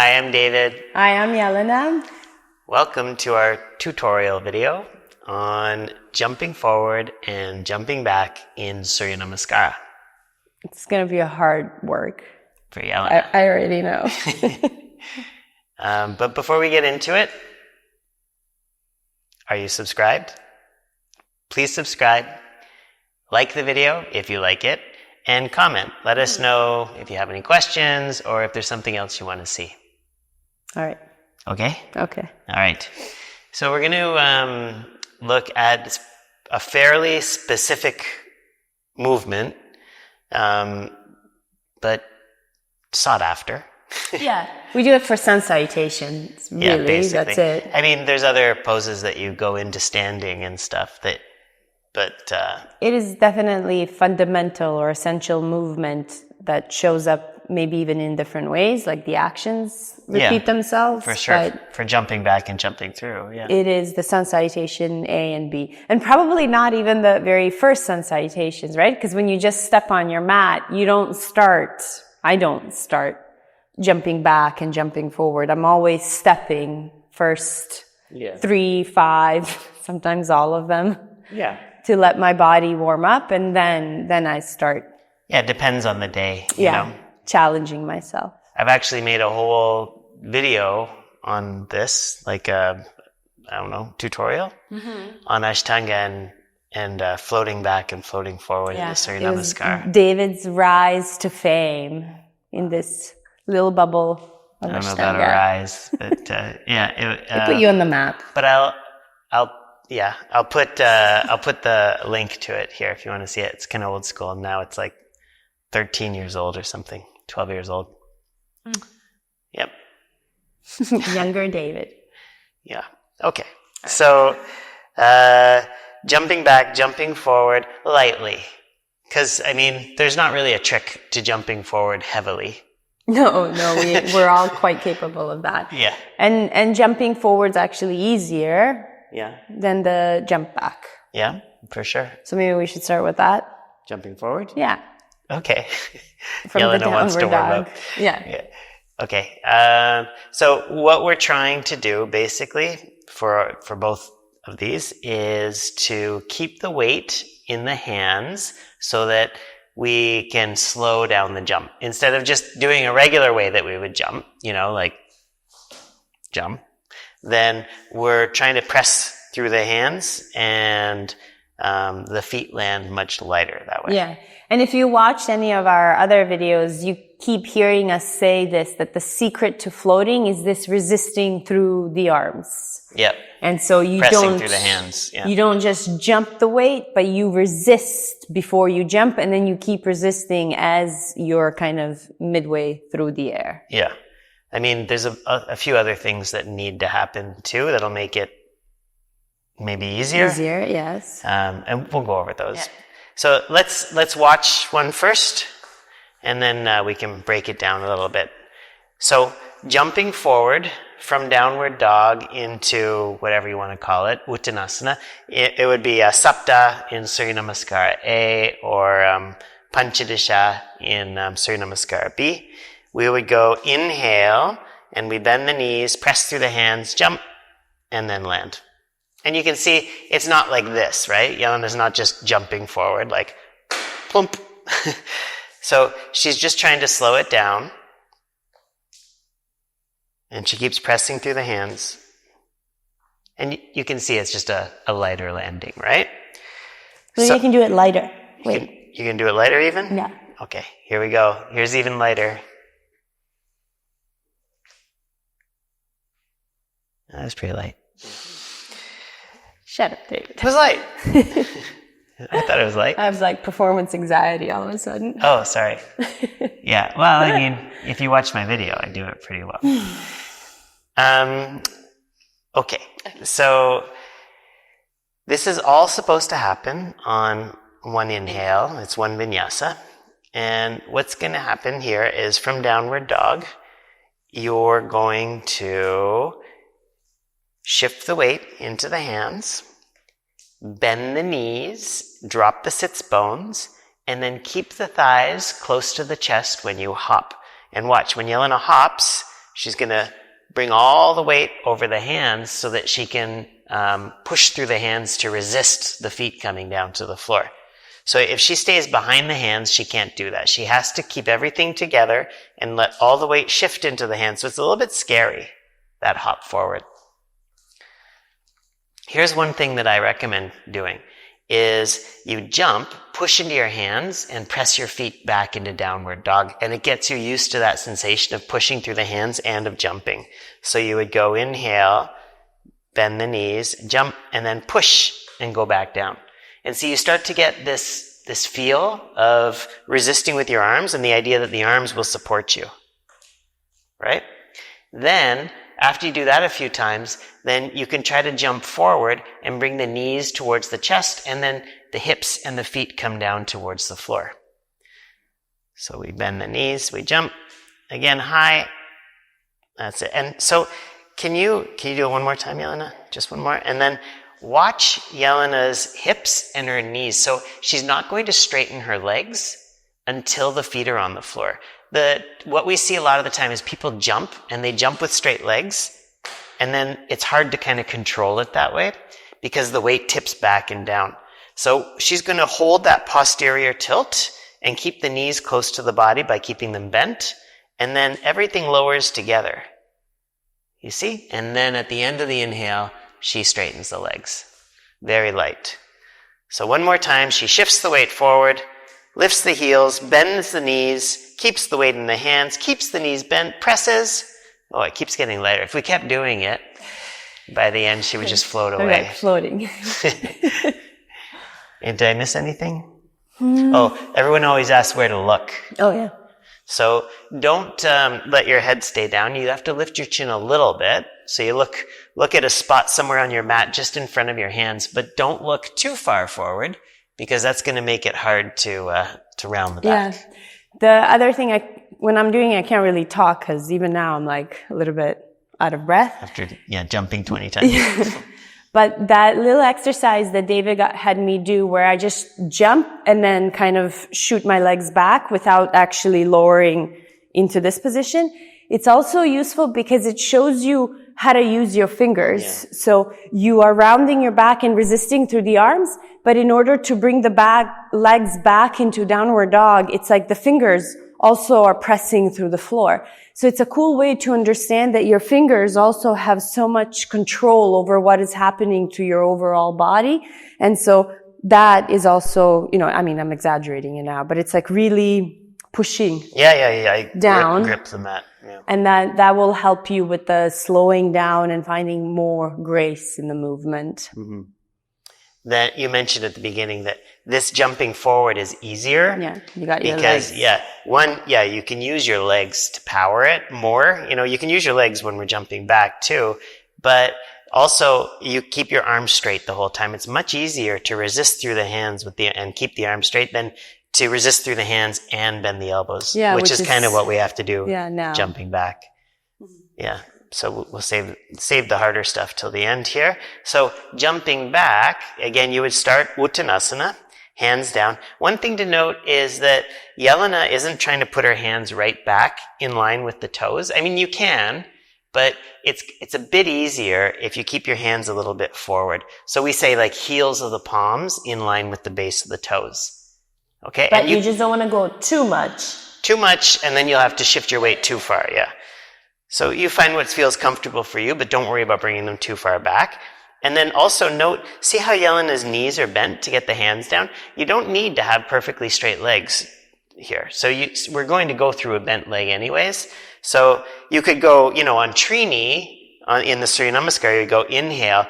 I am David. I am Jelena. Welcome to our tutorial video on jumping forward and jumping back in SURYANAMASKARA. It's going to be a hard work. For Jelena. I already know. But before we get into it, are you subscribed? Please subscribe. Like the video if you like it. And comment. Let us know if you have any questions or if there's something else you want to see. All right. Okay? Okay. All right. So we're going to look at a fairly specific movement, but sought after. Yeah. We do it for Sun Salutations. Really, Yeah, basically. that's it. I mean, there's other poses that you go into standing and stuff but it is definitely fundamental or essential movement that shows up maybe even in different ways, like the actions repeat themselves. For sure. For jumping back and jumping through, yeah. It is the Sun Salutation A and B. And probably not even the very first Sun Salutations, right? Because when you just step on your mat, I don't start jumping back and jumping forward. I'm always stepping first, 3, 5, sometimes all of them. Yeah. To let my body warm up, and then I start. Yeah, it depends on the day. You know? Challenging myself. I've actually made a whole video on this, like a, tutorial on Ashtanga and floating back and floating forward in the SURYANAMASKARA. David's rise to fame in this little bubble of Ashtanga. I don't know about a rise, but I put you on the map. But I'll put the link to it here if you want to see it. It's kind of old school. Now it's like 13 years old or something, 12 years old. Yep. Younger David. Yeah. Okay. So, jumping back, jumping forward lightly. Because, there's not really a trick to jumping forward heavily. No, we're all quite capable of that. Yeah. And jumping forward's actually easier. Yeah. Than the jump back. Yeah, for sure. So maybe we should start with that. Jumping forward? Yeah. Okay. From Jelena the wants to downward warm dog. up. Yeah. Okay. So what we're trying to do basically for both of these is to keep the weight in the hands so that we can slow down the jump. Instead of just doing a regular way that we would jump, like jump, then we're trying to press through the hands and the feet land much lighter that way. Yeah. And if you watched any of our other videos, you keep hearing us say this, that the secret to floating is this resisting through the arms. Yep. And so pressing through the hands. Yeah. You don't just jump the weight, but you resist before you jump, and then you keep resisting as you're kind of midway through the air. Yeah. There's a few other things that need to happen too that'll make it maybe easier. Easier, yes. And we'll go over those. Yeah. So let's watch one first, and then we can break it down a little bit. So jumping forward from downward dog into whatever you want to call it, Uttanasana, it would be a Sapta in SURYANAMASKARA A or Panchadisha in SURYANAMASKARA B. We would go inhale, and we bend the knees, press through the hands, jump, and then land. And you can see it's not like this, right? Jelena's not just jumping forward, like plump. So she's just trying to slow it down. And she keeps pressing through the hands. And you can see it's just a lighter landing, right? So you can do it lighter. Wait. You can do it lighter even? Yeah. Okay, here we go. Here's even lighter. That was pretty light. Shut up, David. It was light. I thought it was light. I was like performance anxiety all of a sudden. Oh, sorry. Yeah, well, if you watch my video, I do it pretty well. Okay, so this is all supposed to happen on one inhale. It's one vinyasa. And what's going to happen here is from downward dog, you're going to shift the weight into the hands, bend the knees, drop the sits bones, and then keep the thighs close to the chest when you hop. And watch, when Jelena hops, She's going to bring all the weight over the hands so that she can push through the hands to resist the feet coming down to the floor. So if she stays behind the hands, she can't do that. She has to keep everything together and let all the weight shift into the hands. So it's a little bit scary, that hop forward. Here's one thing that I recommend doing is you jump, push into your hands, and press your feet back into downward dog. And it gets you used to that sensation of pushing through the hands and of jumping. So you would go inhale, bend the knees, jump, and then push and go back down. And so you start to get this feel of resisting with your arms and the idea that the arms will support you. Right? Then, after you do that a few times, then you can try to jump forward and bring the knees towards the chest, and then the hips and the feet come down towards the floor. So we bend the knees, we jump, again high. That's it. And so can you do it one more time, Jelena? Just one more. And then watch Jelena's hips and her knees. So she's not going to straighten her legs until the feet are on the floor. What we see a lot of the time is people jump, and they jump with straight legs, and then it's hard to kind of control it that way because the weight tips back and down. So she's going to hold that posterior tilt and keep the knees close to the body by keeping them bent, and then everything lowers together. You see? And then at the end of the inhale, she straightens the legs. Very light. So one more time, she shifts the weight forward, lifts the heels, bends the knees, keeps the weight in the hands, keeps the knees bent, presses. Oh, it keeps getting lighter. If we kept doing it, by the end she would just float away. Like floating. And did I miss anything? Oh, everyone always asks where to look. Oh, yeah. So don't let your head stay down. You have to lift your chin a little bit. So you look at a spot somewhere on your mat just in front of your hands, but don't look too far forward because that's going to make it hard to round the back. Yeah. The other thing, when I'm doing it, I can't really talk because even now I'm like a little bit out of breath. After, jumping 20 times. But that little exercise that David had me do where I just jump and then kind of shoot my legs back without actually lowering into this position, it's also useful because it shows you how to use your fingers. Yeah. So you are rounding your back and resisting through the arms, but in order to bring the legs back into downward dog, it's like the fingers also are pressing through the floor. So it's a cool way to understand that your fingers also have so much control over what is happening to your overall body. And so that is also, I'm exaggerating it now, but it's like really pushing down. Grip the mat. Yeah. And that will help you with the slowing down and finding more grace in the movement. Mm-hmm. That you mentioned at the beginning that this jumping forward is easier. Yeah, you got your legs. You can use your legs to power it more. You can use your legs when we're jumping back too, but also you keep your arms straight the whole time. It's much easier to resist through the hands and keep the arms straight than to resist through the hands and bend the elbows, which is kind of what we have to do now. Jumping back. Yeah. So we'll save the harder stuff till the end here. So jumping back, again, you would start Uttanasana, hands down. One thing to note is that Jelena isn't trying to put her hands right back in line with the toes. I mean, you can, but it's a bit easier if you keep your hands a little bit forward. So we say like heels of the palms in line with the base of the toes. Okay? But you just don't want to go too much. Too much, and then you'll have to shift your weight too far, yeah. So you find what feels comfortable for you, but don't worry about bringing them too far back. And then also note, see how Jelena's knees are bent to get the hands down? You don't need to have perfectly straight legs here. So we're going to go through a bent leg anyways. So you could go, on Trini, in the SURYANAMASKARA, you go inhale.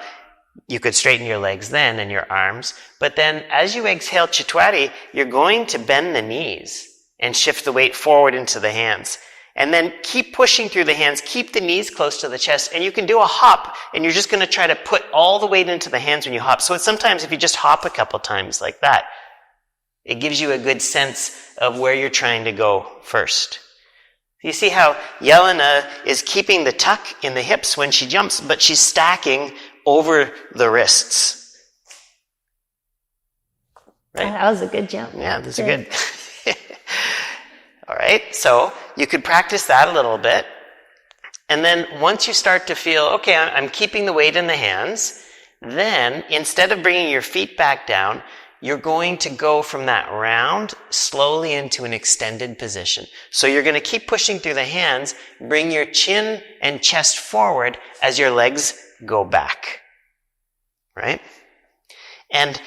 You could straighten your legs then and your arms. But then as you exhale Chitwari, you're going to bend the knees and shift the weight forward into the hands. And then keep pushing through the hands, keep the knees close to the chest, and you can do a hop, and you're just going to try to put all the weight into the hands when you hop. So sometimes if you just hop a couple times like that, it gives you a good sense of where you're trying to go first. You see how Jelena is keeping the tuck in the hips when she jumps, but she's stacking over the wrists. Right? That was a good jump. Yeah, that's good. All right, so you could practice that a little bit. And then once you start to feel, okay, I'm keeping the weight in the hands, then instead of bringing your feet back down, you're going to go from that round slowly into an extended position. So you're going to keep pushing through the hands, bring your chin and chest forward as your legs go back. Right? And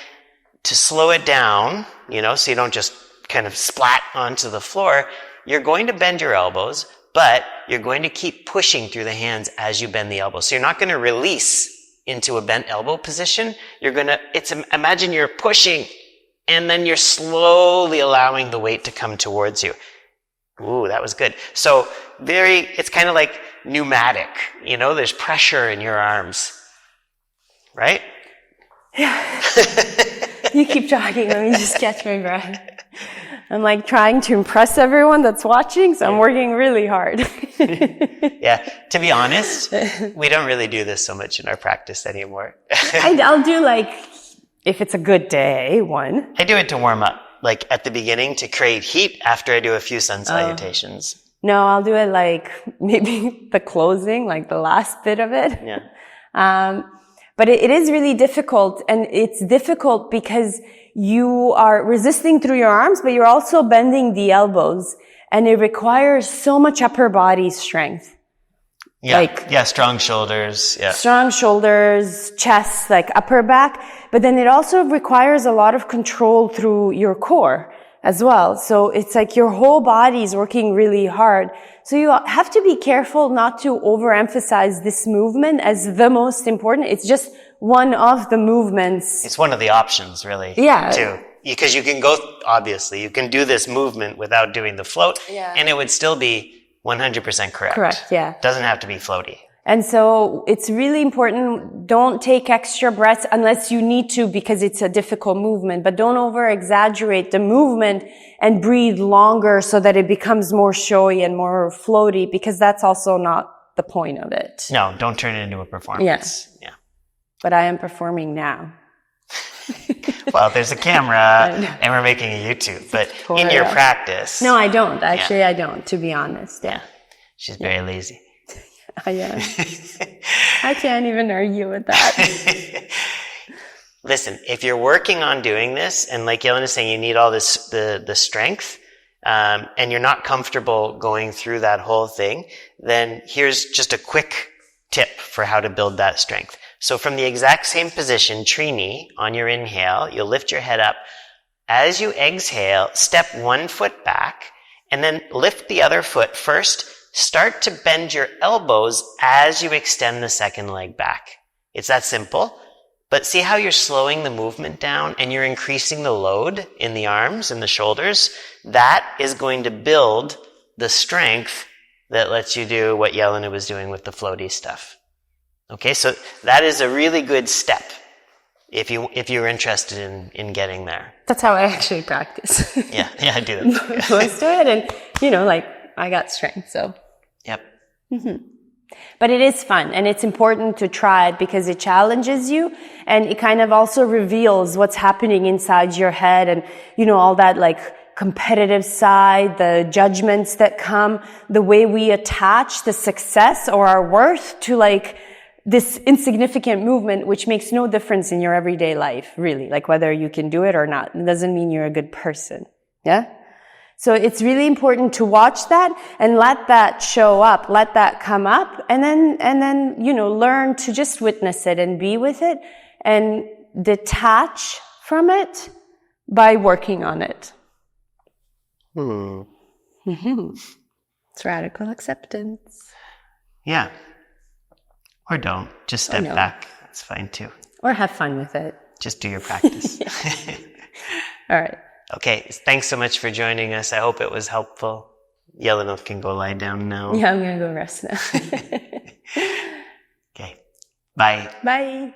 to slow it down, so you don't just kind of splat onto the floor, you're going to bend your elbows, but you're going to keep pushing through the hands as you bend the elbows. So you're not going to release into a bent elbow position. Imagine you're pushing and then you're slowly allowing the weight to come towards you. Ooh, that was good. So it's kind of like pneumatic, there's pressure in your arms. Right? Yeah. You keep talking, let me just catch my breath. I'm like trying to impress everyone that's watching, so I'm working really hard. Yeah, to be honest, we don't really do this so much in our practice anymore. I'll do if it's a good day, one. I do it to warm up, at the beginning to create heat after I do a few sun salutations. No, I'll do it maybe the closing, the last bit of it. Yeah. But it is really difficult, and it's difficult because you are resisting through your arms, but you're also bending the elbows, and it requires so much upper body strength. Yeah, strong shoulders. Yeah. Strong shoulders, chest, upper back, but then it also requires a lot of control through your core as well. So it's your whole body is working really hard. So you have to be careful not to overemphasize this movement as the most important. It's just one of the movements. It's one of the options, really. Yeah. Too. Because you can you can do this movement without doing the float, and it would still be 100% correct. Correct, yeah. Doesn't have to be floaty. And so it's really important, don't take extra breaths unless you need to because it's a difficult movement, but don't over-exaggerate the movement and breathe longer so that it becomes more showy and more floaty, because that's also not the point of it. No, don't turn it into a performance. Yes. Yeah. But I am performing now. Well, there's a camera and we're making a YouTube, but in your practice. No, I don't. Actually, I don't, to be honest. Yeah. She's very lazy. I am. I can't even argue with that. Listen, if you're working on doing this, and like Jelena is saying, you need all this, the strength, and you're not comfortable going through that whole thing, then here's just a quick tip for how to build that strength. So from the exact same position, Trini, on your inhale, you'll lift your head up. As you exhale, step one foot back, and then lift the other foot first. Start to bend your elbows as you extend the second leg back. It's that simple. But see how you're slowing the movement down and you're increasing the load in the arms and the shoulders? That is going to build the strength that lets you do what Jelena was doing with the floaty stuff. Okay, so that is a really good step if you're interested in getting there. That's how I actually practice. Yeah, I do that. Let's do it, and I got strength, so. Yep. Mm-hmm. But it is fun, and it's important to try it because it challenges you, and it kind of also reveals what's happening inside your head, and all that competitive side, the judgments that come, the way we attach the success or our worth to this insignificant movement, which makes no difference in your everyday life, really, whether you can do it or not. It doesn't mean you're a good person. Yeah? So it's really important to watch that and let that show up, let that come up, and then, learn to just witness it and be with it and detach from it by working on it. Mm-hmm. It's radical acceptance. Yeah. Or don't. Just step back. That's fine too. Or have fun with it. Just do your practice. All right. Okay. Thanks so much for joining us. I hope it was helpful. Jelena can go lie down now. Yeah, I'm going to go rest now. Okay. Bye. Bye.